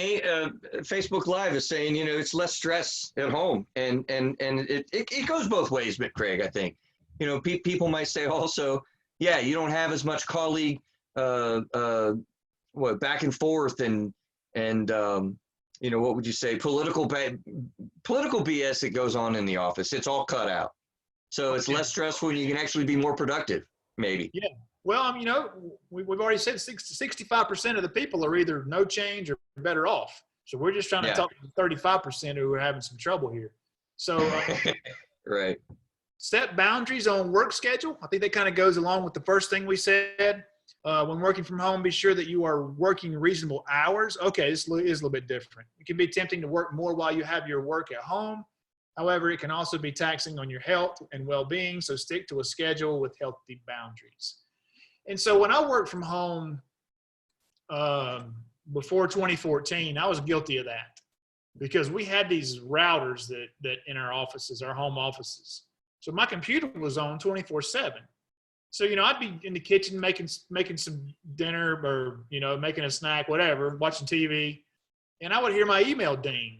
Facebook Live is saying, it's less stress at home, and it goes both ways, but Craig, I think, people might say also, yeah, you don't have as much colleague, back and forth and what would you say, political BS that goes on in the office. It's all cut out. So it's less stressful, and you can actually be more productive, maybe. Yeah. Well, we've already said 65% of the people are either no change or better off. So we're just trying to talk to the 35% who are having some trouble here. So right. Set boundaries on work schedule. I think that kind of goes along with the first thing we said. When working from home, be sure that you are working reasonable hours. Okay, this is a little bit different. It can be tempting to work more while you have your work at home. However, it can also be taxing on your health and well-being, so stick to a schedule with healthy boundaries. And so when I work from home, before 2014, I was guilty of that because we had these routers that in our offices, our home offices. So my computer was on 24/7. So, I'd be in the kitchen making some dinner or, making a snack, whatever, watching TV, and I would hear my email ding.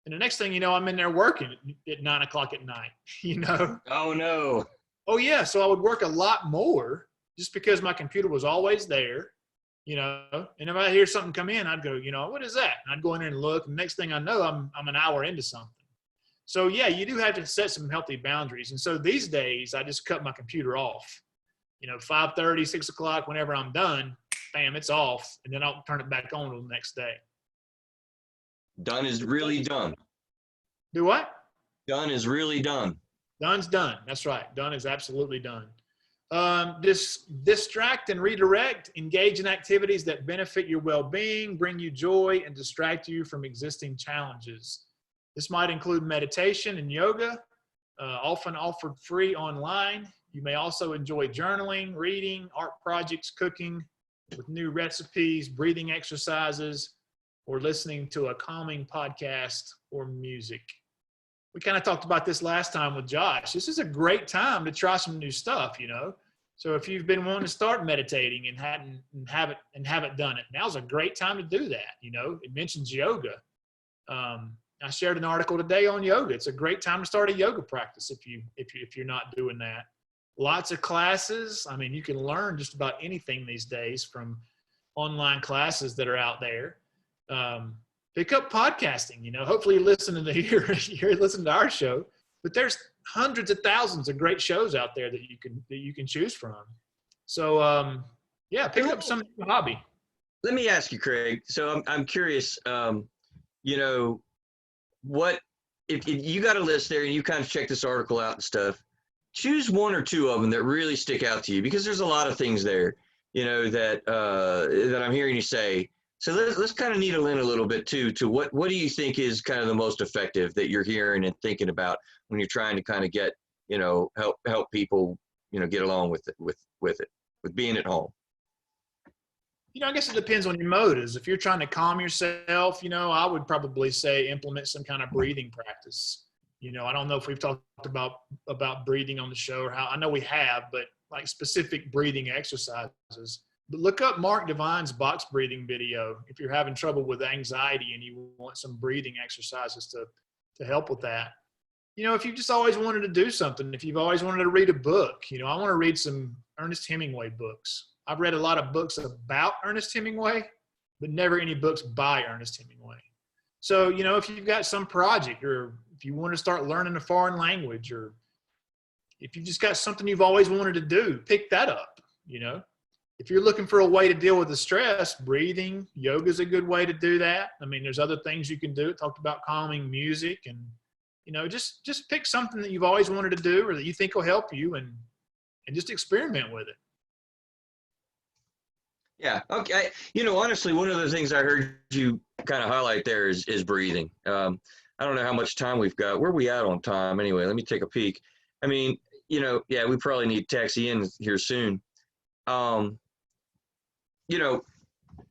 And the next thing you know, I'm in there working at 9 o'clock at night, Oh, no. Oh, yeah. So I would work a lot more just because my computer was always there, and if I hear something come in, I'd go, what is that? And I'd go in there and look. And next thing I know, I'm an hour into something. So, yeah, you do have to set some healthy boundaries. And so these days, I just cut my computer off. 5:30, 6 o'clock, whenever I'm done, bam, it's off. And then I'll turn it back on the next day. Done is really done. Do what? Done is really done. Done's done. That's right. Done is absolutely done. Distract and redirect. Engage in activities that benefit your well-being, bring you joy, and distract you from existing challenges. This might include meditation and yoga, often offered free online. You may also enjoy journaling, reading, art projects, cooking with new recipes, breathing exercises, or listening to a calming podcast or music. We kind of talked about this last time with Josh. This is a great time to try some new stuff, So if you've been wanting to start meditating and haven't done it, now's a great time to do that. It mentions yoga. I shared an article today on yoga. It's a great time to start a yoga practice if you're not doing that. Lots of classes. I mean, you can learn just about anything these days from online classes that are out there. Pick up podcasting. Hopefully you're listening to our show. But there's hundreds of thousands of great shows out there that you can choose from. So pick up some hobby. Let me ask you, Craig. So I'm curious. What if you got a list there and you kind of check this article out and stuff? Choose one or two of them that really stick out to you, because there's a lot of things there, that I'm hearing you say. So let's kind of needle in a little bit too to what do you think is kind of the most effective that you're hearing and thinking about when you're trying to kind of get, help people, get along with being at home. I guess it depends on your motives. If you're trying to calm yourself, I would probably say implement some kind of breathing practice. I don't know if we've talked about breathing on the show or how. I know we have, but like specific breathing exercises. But look up Mark Devine's box breathing video if you're having trouble with anxiety and you want some breathing exercises to help with that. If you've just always wanted to do something, if you've always wanted to read a book, I want to read some Ernest Hemingway books. I've read a lot of books about Ernest Hemingway, but never any books by Ernest Hemingway. So, if you've got some project, or if you want to start learning a foreign language, or if you've just got something you've always wanted to do, pick that up. If you're looking for a way to deal with the stress, breathing, yoga is a good way to do that. I mean, there's other things you can do. It talked about calming music, and, just pick something that you've always wanted to do or that you think will help you, and just experiment with it. Yeah. Okay. Honestly, one of the things I heard you kind of highlight there is breathing. I don't know how much time we've got. Where are we at on time anyway? Let me take a peek. I mean, we probably need to taxi in here soon.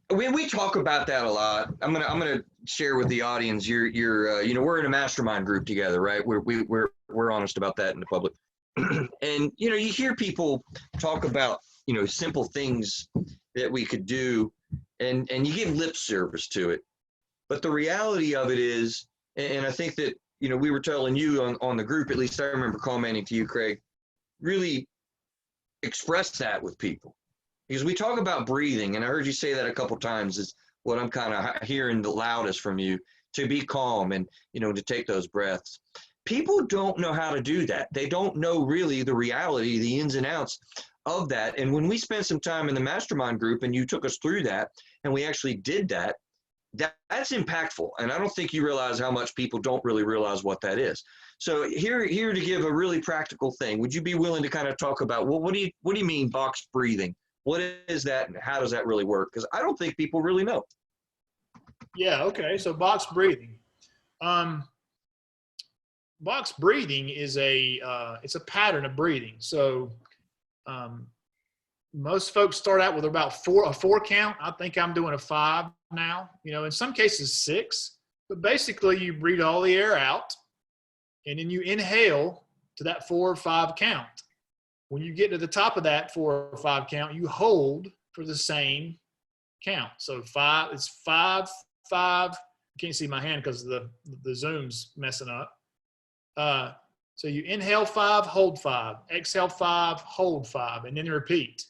We talk about that a lot. I'm gonna share with the audience. We're in a mastermind group together, right? We're honest about that in the public. And you hear people talk about simple things that we could do, and you give lip service to it. But the reality of it is, and I think that we were telling you on the group, at least I remember commenting to you, Craig, really express that with people. Because we talk about breathing, and I heard you say that a couple times is what I'm kind of hearing the loudest from you, to be calm and, to take those breaths. People don't know how to do that. They don't know really the reality, the ins and outs of that. And when we spent some time in the mastermind group and you took us through that, and we actually did that, that's impactful. And I don't think you realize how much people don't really realize what that is. So here to give a really practical thing, would you be willing to kind of talk about, well, what do you mean box breathing? What is that, and how does that really work? Because I don't think people really know. Yeah, okay. So box breathing. Box breathing is it's a pattern of breathing. So most folks start out with about a 4 count. I think I'm doing a 5 now, in some cases 6, but basically you breathe all the air out and then you inhale to that 4 or 5 count. When you get to the top of that 4 or 5 count, you hold for the same count. So 5, it's 5, 5. You can't see my hand because the Zoom's messing up. So you inhale 5, hold 5, exhale 5, hold 5, and then repeat.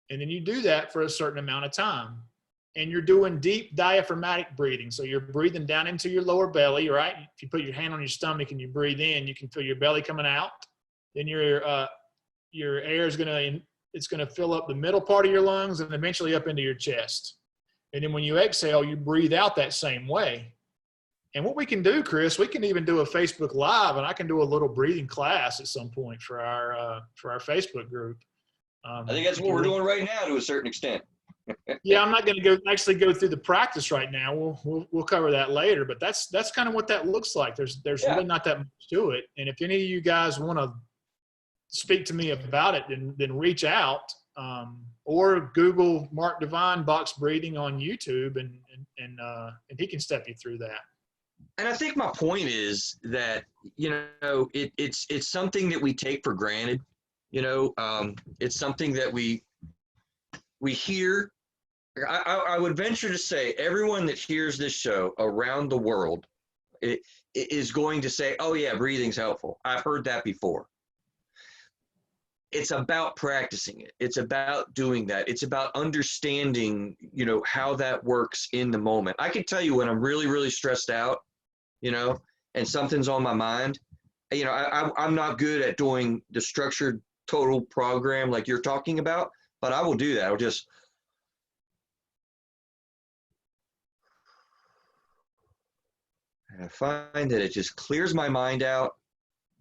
And then you do that for a certain amount of time. And you're doing deep diaphragmatic breathing. So you're breathing down into your lower belly, right? If you put your hand on your stomach and you breathe in, you can feel your belly coming out. Then your air is it's gonna fill up the middle part of your lungs and eventually up into your chest. And then when you exhale, you breathe out that same way. And what we can do, Chris, we can even do a Facebook Live, and I can do a little breathing class at some point for our Facebook group. I think that's what we're doing right now to a certain extent. Yeah, I'm not going to actually go through the practice right now. We'll cover that later, but that's kind of what that looks like. There's really not that much to it. And if any of you guys want to speak to me about it, then reach out or Google Mark Devine box breathing on YouTube, and he can step you through that. And I think my point is that, it's something that we take for granted. It's something that we hear. I would venture to say everyone that hears this show around the world is going to say, oh yeah, breathing's helpful. I've heard that before. It's about practicing it. It's about doing that. It's about understanding, how that works in the moment. I can tell you when I'm really, really stressed out, and something's on my mind, I'm not good at doing the structured total program like you're talking about, but I will do that. I'll just, and I find that it just clears my mind out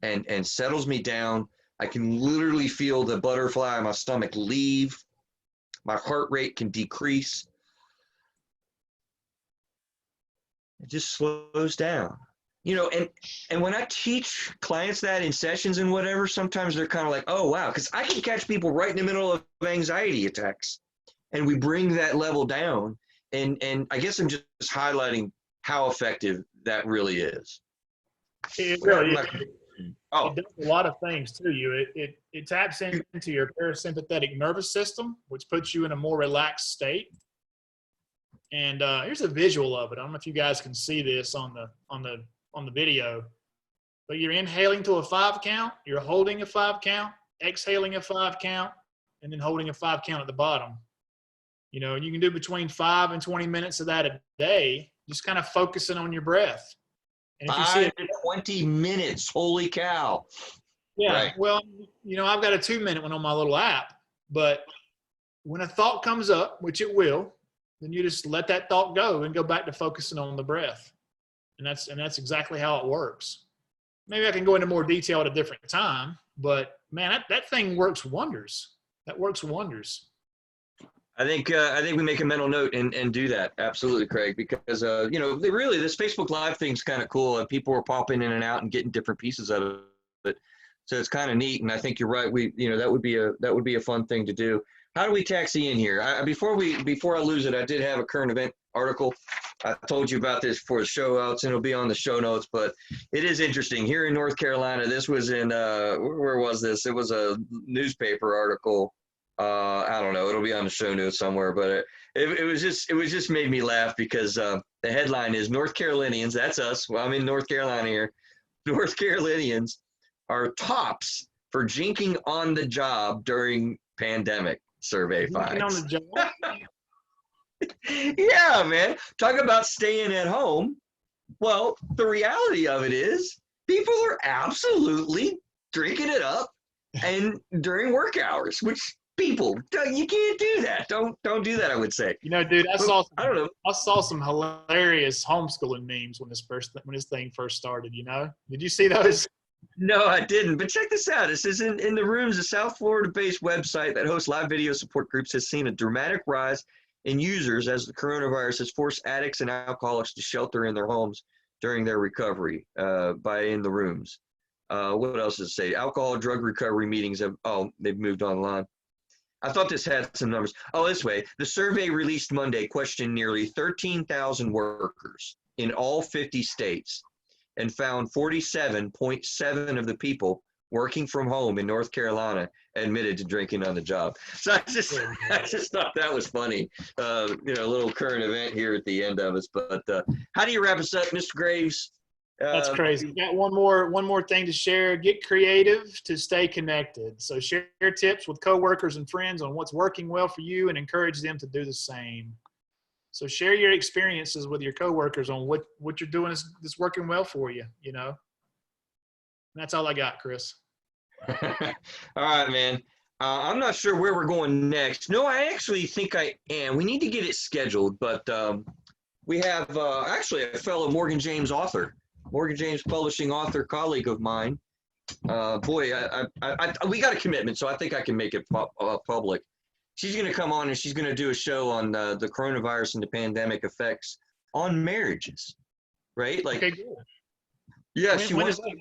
and settles me down. I can literally feel the butterfly in my stomach leave. My heart rate can decrease. It just slows down. And when I teach clients that in sessions and whatever, sometimes they're kind of like, oh, wow, because I can catch people right in the middle of anxiety attacks. And we bring that level down. And I guess I'm just highlighting how effective that really is. It really is. It does a lot of things to you. It taps into your parasympathetic nervous system, which puts you in a more relaxed state. And here's a visual of it. I don't know if you guys can see this on the video, but you're inhaling to a 5 count, you're holding a 5 count, exhaling a 5 count, and then holding a 5 count at the bottom. And you can do between 5 and 20 minutes of that a day, just kind of focusing on your breath. And if 5 to 20 minutes, holy cow. Yeah, right. Well, I've got a 2-minute one on my little app, but when a thought comes up, which it will, then you just let that thought go and go back to focusing on the breath. And that's exactly how it works. Maybe I can go into more detail at a different time, but man, that thing works wonders. That works wonders. I think we make a mental note and do that. Absolutely, Craig, because really this Facebook Live thing's kind of cool, and people are popping in and out and getting different pieces out of it. So it's kind of neat, and I think you're right. That would be a fun thing to do. How do we taxi in here? Before I lose it, I did have a current event article. I told you about this for the show outs, and it'll be on the show notes, but it is interesting. Here in North Carolina, this was in, where was this? It was a newspaper article. I don't know. It'll be on the show notes somewhere, but it was just made me laugh because the headline is North Carolinians. That's us. Well, I'm in North Carolina here. North Carolinians are tops for jinking on the job during pandemic, survey finds. On the job? Yeah, man. Talk about staying at home. Well, the reality of it is people are absolutely drinking it up and during work hours, which people, you can't do that. Don't do that, I would say. Dude, I saw some hilarious homeschooling memes when this thing first started, Did you see those? No, I didn't. But check this out. It says in the rooms, a South Florida-based website that hosts live video support groups has seen a dramatic rise in users as the coronavirus has forced addicts and alcoholics to shelter in their homes during their recovery in the rooms. What else does it say? Alcohol drug recovery meetings they've moved online. I thought this had some numbers. Oh, this way. The survey released Monday questioned nearly 13,000 workers in all 50 states and found 47.7 of the people working from home in North Carolina admitted to drinking on the job. So I just thought that was funny. A little current event here at the end of us. But how do you wrap us up, Mr. Graves? That's crazy. Got one more thing to share. Get creative to stay connected. So share tips with coworkers and friends on what's working well for you and encourage them to do the same. So share your experiences with your coworkers on what you're doing that's working well for you, And that's all I got, Chris. All right, man. I'm not sure where we're going next. No, I actually think I am. We need to get it scheduled, but we have actually a fellow Morgan James publishing author, colleague of mine. We got a commitment, so I think I can make it public. She's going to come on and she's going to do a show on the coronavirus and the pandemic effects on marriages, right? Like, okay, good. Yeah, when is that?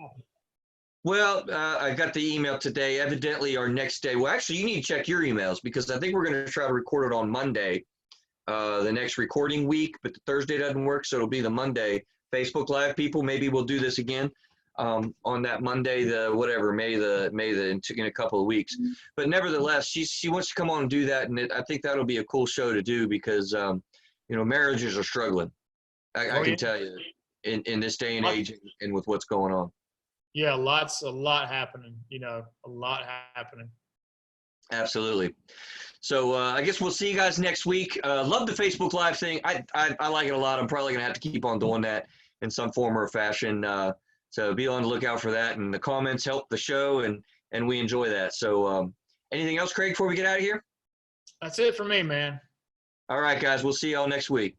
Well, I got the email today. Evidently, our next day. Well, actually, you need to check your emails because I think we're going to try to record it on Monday, the next recording week. But the Thursday doesn't work, so it'll be the Monday. Facebook Live people, maybe we'll do this again on that Monday, May in a couple of weeks. But nevertheless, she wants to come on and do that, and I think that'll be a cool show to do because marriages are struggling. I can tell you in this day and age and with what's going on. Yeah, a lot happening, a lot happening. Absolutely. So I guess we'll see you guys next week. Love the Facebook Live thing. I like it a lot. I'm probably going to have to keep on doing that in some form or fashion. So be on the lookout for that. And the comments help the show, and we enjoy that. So anything else, Craig, before we get out of here? That's it for me, man. All right, guys. We'll see y'all next week.